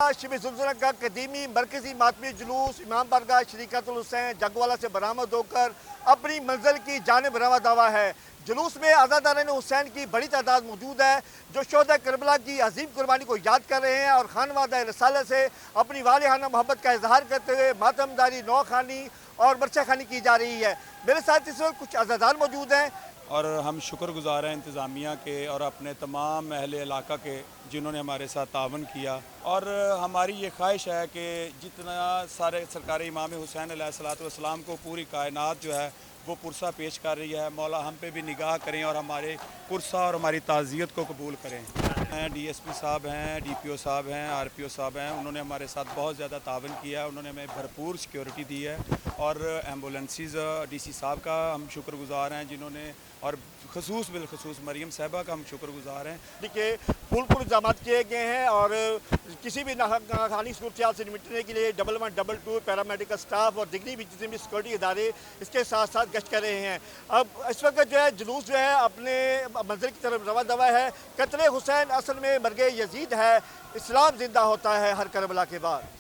شب زلزلہ کا قدیمی مرکزی ماتمی جلوس امام بارگاہ شریعت الحسین جگوالا سے برآمد ہو کر اپنی منزل کی جانب رواں دوا ہے۔ جلوس میں عزاداران حسین کی بڑی تعداد موجود ہے جو شہداء کربلا کی عظیم قربانی کو یاد کر رہے ہیں اور خانوادہ رسالہ سے اپنی والہانہ محبت کا اظہار کرتے ہوئے ماتم داری نوخوانی اور مرچہ خوانی کی جا رہی ہے۔ میرے ساتھ اس وقت کچھ عزادار موجود ہیں اور ہم شکر گزار ہیں انتظامیہ کے اور اپنے تمام اہل علاقہ کے جنہوں نے ہمارے ساتھ تعاون کیا، اور ہماری یہ خواہش ہے کہ جتنا سارے سرکار امام حسین علیہ الصلوۃ والسلام کو پوری کائنات جو ہے وہ پرسہ پیش کر رہی ہے، مولا ہم پہ بھی نگاہ کریں اور ہمارے پرسہ اور ہماری تعزیت کو قبول کریں۔ ڈی ایس پی صاحب ہیں، ڈی پی او صاحب ہیں، آر پی او صاحب ہیں، انہوں نے ہمارے ساتھ بہت زیادہ تعاون کیا، انہوں نے ہمیں بھرپور سیکیورٹی دی ہے، اور ایمبولینسز ڈی سی صاحب کا ہم شکر گزار ہیں جنہوں نے، اور بالخصوص مریم صاحبہ کا ہم شکر گزار ہیں کہ پھول انتظامات کیے گئے ہیں اور کسی بھی ناخوانی صورتحال سے نمٹنے کے لیے 1112 پیرامیڈیکل سٹاف اور دیگری بھی جتنے بھی سیکورٹی ادارے اس کے ساتھ ساتھ گشت کر رہے ہیں۔ اب اس وقت جو ہے جلوس جو ہے اپنے منزل کی طرف رواں دوا ہے۔ قتل حسین اصل میں مرگ یزید ہے، اسلام زندہ ہوتا ہے ہر کربلا کے بعد۔